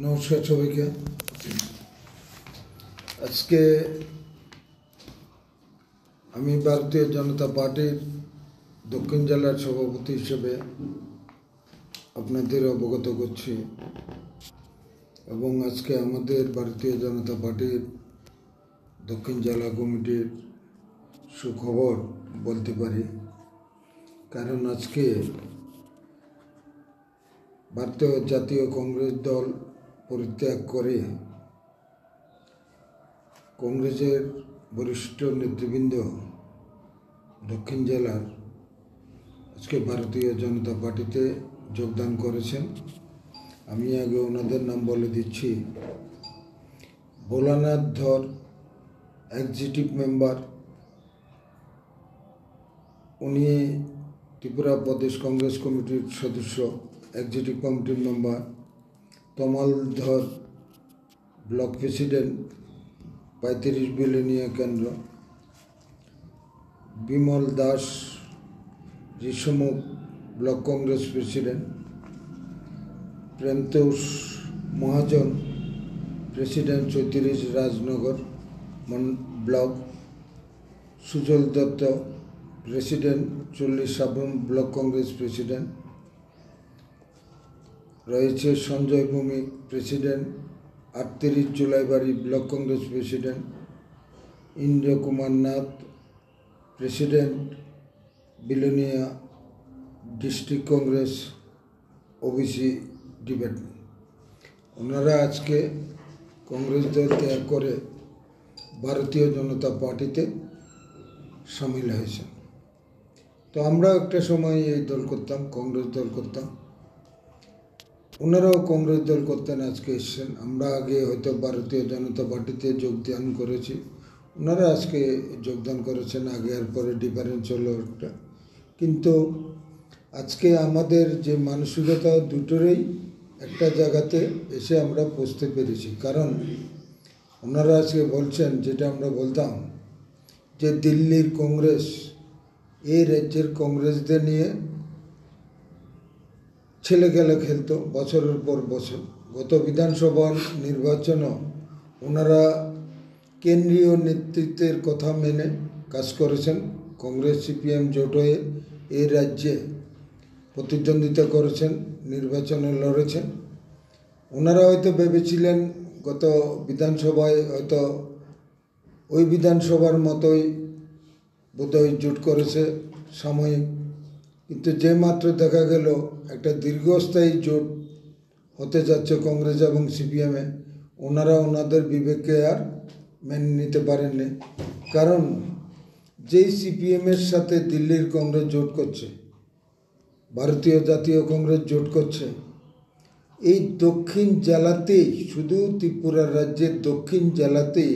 নমস্কার সবাইকে। আজকে আমি ভারতীয় জনতা পার্টির দক্ষিণ জেলার সভাপতি হিসেবে আপনাদের অবগত করছি এবং আজকে আমাদের ভারতীয় জনতা পার্টির দক্ষিণ জেলা কমিটির সুখবর বলতে পারি, কারণ আজকে ভারতীয় জাতীয় কংগ্রেস দল পরিত্যাগ করে কংগ্রেসের বরিষ্ঠ নেতৃবৃন্দ দক্ষিণ জেলার আজকে ভারতীয় জনতা পার্টিতে যোগদান করেছেন। আমি আগে ওনাদের নাম বলে দিচ্ছি। ভোলানাথ ধর, এক্সিকিউটিভ মেম্বার, উনি ত্রিপুরা প্রদেশ কংগ্রেস কমিটির সদস্য, এক্সিকিউটিভ কমিটির মেম্বার। তমাল ধর, ব্লক প্রেসিডেন্ট 35 বিলোনিয়া কেন্দ্র। Bimal Das, Rishyamukh, block Congress president. Premtosh Mahajan, president 34 Rajnagar block. Sujal Dutta, president 40 Sabroom block Congress president রয়েছে। Sanjay Bhowmik, president 38 Julaibari block Congress president. Indra Kumar Nath, president Belonia district Congress OBC department. ওনারা আজকে কংগ্রেস দল ত্যাগ করে ভারতীয় জনতা পার্টিতে সামিল হয়েছেন। তো আমরা একটা সময় এই দল করতাম, কংগ্রেস দল করতাম, ওনারাও কংগ্রেস দল করতেন, আজকে এসছেন। আমরা আগে হয়তো ভারতীয় জনতা পার্টিতে যোগদান করেছি, ওনারা আজকে যোগদান করেছেন। আগে আর পরে ডিফারেন্স হলো একটা, কিন্তু আজকে আমাদের যে মানসিকতা দুটোরই একটা জায়গাতে এসে আমরা পৌঁছতে পেরেছি। কারণ ওনারা আজকে বলছেন, যেটা আমরা বলতাম যে দিল্লির কংগ্রেস এই রাজ্যের কংগ্রেসদের নিয়ে ছেলে খেলা খেলতো বছরের পর বছর। গত বিধানসভা নির্বাচনও ওনারা কেন্দ্রীয় নেতৃত্বের কথা মেনে কাজ করেছেন। কংগ্রেস সিপিএম জোট হয়ে এই রাজ্যে প্রতিদ্বন্দ্বিতা করেছেন, নির্বাচনে লড়েছেন। ওনারা হয়তো ভেবেছিলেন গত বিধানসভায় হয়তো ওই বিধানসভার মতোই বোধহয় জোট করেছে সাময়িক, কিন্তু যে মাত্র দেখা গেল একটা দীর্ঘস্থায়ী জোট হতে যাচ্ছে কংগ্রেস এবং সিপিএমে, ওনারা ওনাদের বিবেককে আর মেনে নিতে পারেননি। কারণ যেই সিপিএমের সাথে দিল্লির কংগ্রেস জোট করছে, ভারতীয় জাতীয় কংগ্রেস জোট করছে, এই দক্ষিণ জেলাতেই, শুধু ত্রিপুরা রাজ্যের দক্ষিণ জেলাতেই